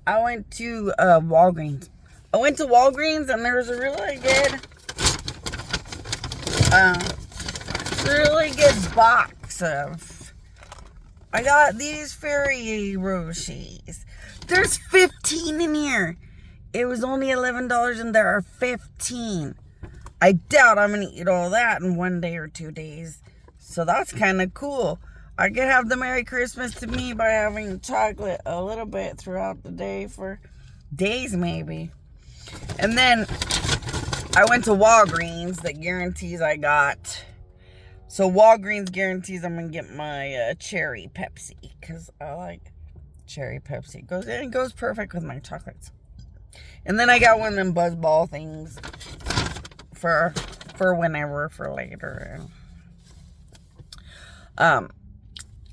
I went to Walgreens. I went to Walgreens and there was a really good box of. I got these Fairy Roshis. There's 15 in here. It was only $11 and there are 15. I doubt I'm going to eat all that in 1 day or 2 days. So that's kind of cool. I could have the Merry Christmas to me by having chocolate a little bit throughout the day for days maybe. And then I went to Walgreens that guarantees I got. So Walgreens guarantees I'm going to get my cherry Pepsi. Because I like cherry Pepsi. It goes perfect with my chocolates. And then I got one of them buzzball things for whenever, for later.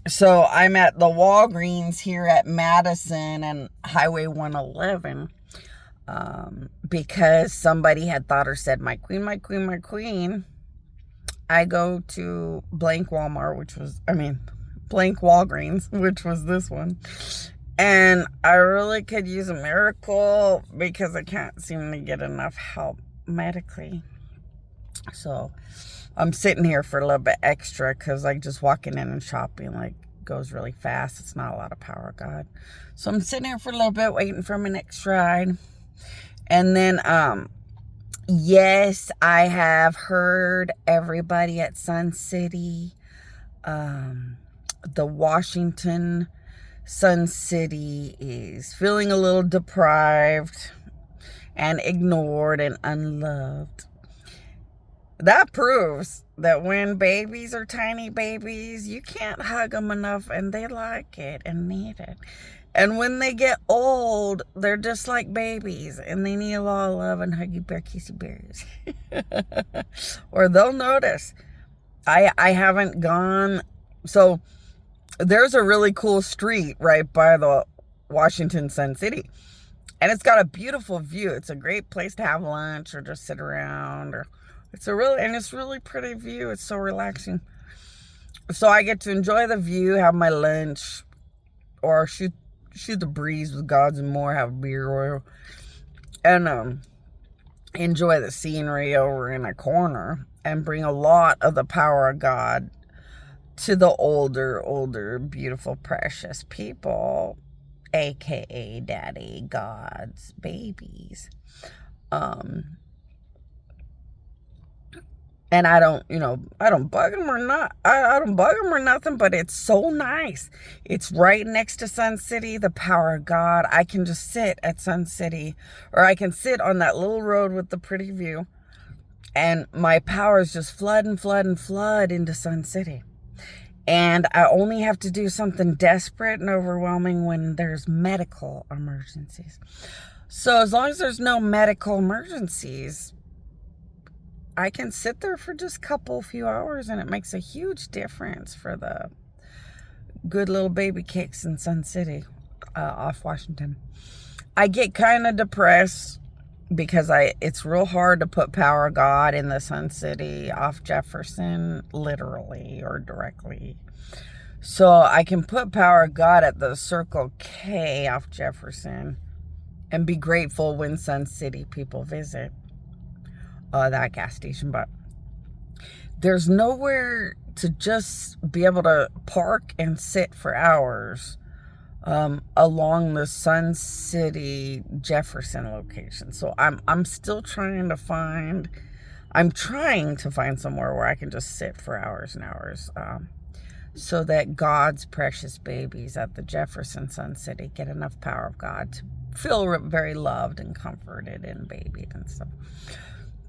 So I'm at the Walgreens here at Madison and Highway 111 because somebody had thought or said, my queen, my queen, my queen. I go to blank blank Walgreens, which was this one. And I really could use a miracle because I can't seem to get enough help medically. So I'm sitting here for a little bit extra because like just walking in and shopping goes really fast. It's not a lot of power of God. So I'm sitting here for a little bit waiting for my next ride. And then yes, I have heard everybody at Sun City, the Washington Sun City is feeling a little deprived and ignored and unloved. That proves that when babies are tiny babies, you can't hug them enough and they like it and need it. And when they get old, they're just like babies and they need a lot of love and huggy bear kissy bears. Or they'll notice. I haven't gone. So there's a really cool street right by the Washington Sun City. And it's got a beautiful view. It's a great place to have lunch or just sit around. It's really pretty view. It's so relaxing. So I get to enjoy the view, have my lunch, or shoot the breeze with gods and more, have beer oil, and enjoy the scenery over in a corner and bring a lot of the power of God to the older, beautiful, precious people, aka Daddy God's babies. And I don't bug them or not. I don't bug them or nothing, but it's so nice. It's right next to Sun City, the power of God. I can just sit at Sun City, or I can sit on that little road with the pretty view, and my powers just flood into Sun City. And I only have to do something desperate and overwhelming when there's medical emergencies. So as long as there's no medical emergencies, I can sit there for just a few hours, and it makes a huge difference for the good little baby kicks in Sun City off Washington. I get kind of depressed because it's real hard to put power of God in the Sun City off Jefferson, literally or directly. So I can put power of God at the Circle K off Jefferson and be grateful when Sun City people visit that gas station. But there's nowhere to just be able to park and sit for hours along the Sun City Jefferson location. So I'm still trying to find somewhere where I can just sit for hours and hours, so that God's precious babies at the Jefferson Sun City get enough power of God to feel very loved and comforted and babied and stuff.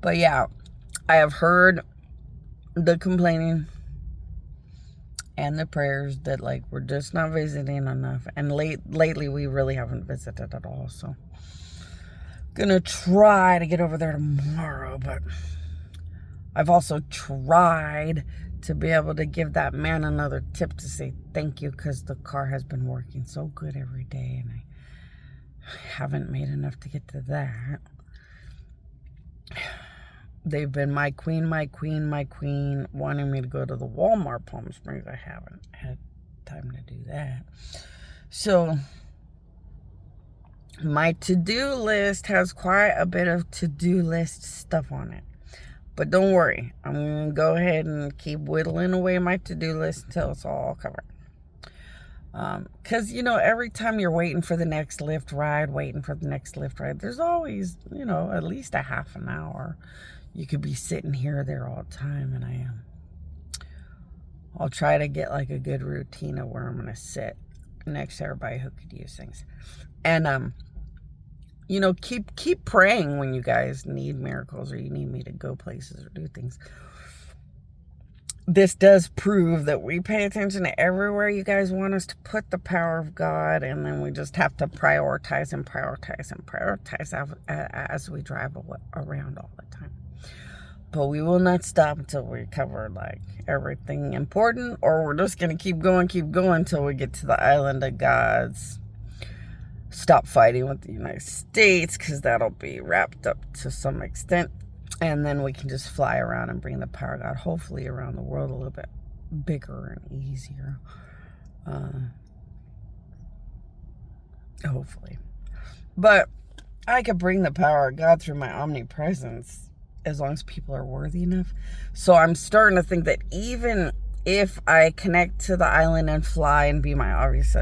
But yeah, I have heard the complaining and the prayers that we're just not visiting enough. And lately we really haven't visited at all. So gonna try to get over there tomorrow. But I've also tried to be able to give that man another tip to say thank you, because the car has been working so good every day and I haven't made enough to get to that. They've been my queen, wanting me to go to the Walmart Palm Springs. I haven't had time to do that. So My to-do list has quite a bit of to-do list stuff on it. But don't worry, I'm going to go ahead and keep whittling away my to-do list until it's all covered. Because, every time you're waiting for the next lift ride, there's always, at least a half an hour. You could be sitting here or there all the time, and I am. I'll try to get like a good routine of where I'm going to sit next to everybody who could use things. And, keep praying when you guys need miracles or you need me to go places or do things. This does prove that we pay attention to everywhere you guys want us to put the power of God, and then we just have to prioritize as we drive around all the time. But we will not stop until we cover like everything important, or we're just going to keep going until we get to the island of God's. Stop fighting with the United States, because that'll be wrapped up to some extent. And then we can just fly around and bring the power of God, hopefully around the world a little bit bigger and easier. Hopefully. But I could bring the power of God through my omnipresence as long as people are worthy enough. So I'm starting to think that even if I connect to the island and fly and be my obvious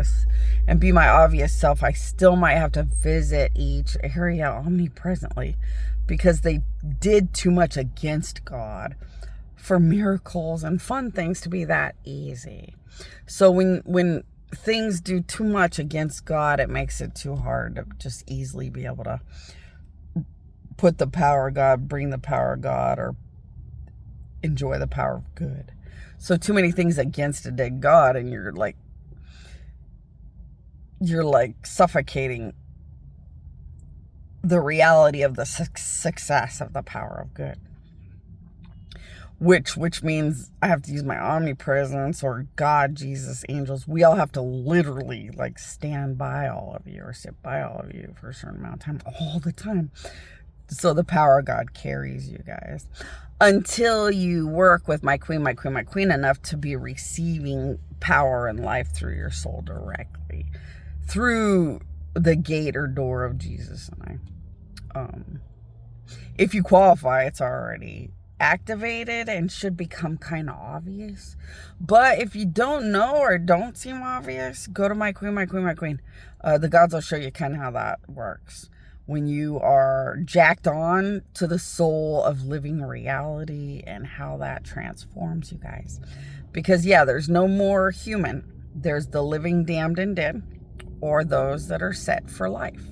self, I still might have to visit each area omnipresently, because they did too much against God for miracles and fun things to be that easy. So when things do too much against God, it makes it too hard to just easily be able to put the power of God, bring the power of God, or enjoy the power of good. So too many things against a dead God, and you're like suffocating the reality of the success of the power of good. Which means I have to use my omnipresence, or God, Jesus, angels. We all have to literally like stand by all of you or sit by all of you for a certain amount of time, all the time. So the power of God carries you guys until you work with my queen enough to be receiving power and life through your soul directly through the gate or door of Jesus and I. If you qualify, it's already activated and should become kind of obvious. But if you don't know or don't seem obvious, go to my queen. The gods will show you kind of how that works. When you are jacked on to the soul of living reality and how that transforms you guys. Because there's no more human. There's the living, damned, and dead, or those that are set for life.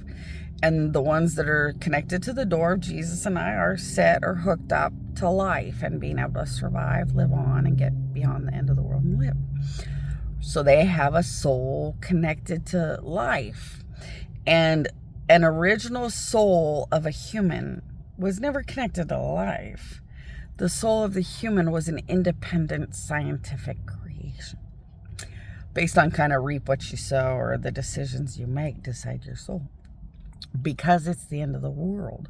And the ones that are connected to the door of Jesus and I are set or hooked up to life and being able to survive, live on, and get beyond the end of the world and live. So they have a soul connected to life. And an original soul of a human was never connected to life. The soul of the human was an independent scientific creation. Based on kind of reap what you sow, or the decisions you make decide your soul. Because it's the end of the world,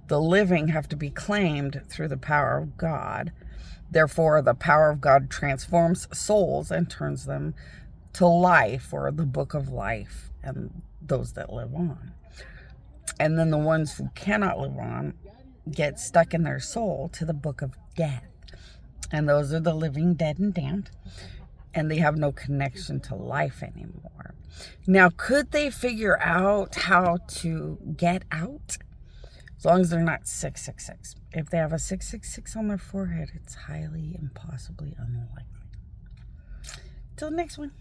the living have to be claimed through the power of God. Therefore, the power of God transforms souls and turns them to life, or the book of life, and those that live on. And then the ones who cannot live on get stuck in their soul to the book of death. And those are the living, dead, and damned. And they have no connection to life anymore. Now, could they figure out how to get out? As long as they're not 666. If they have a 666 on their forehead, it's highly, impossibly unlikely. Till the next one.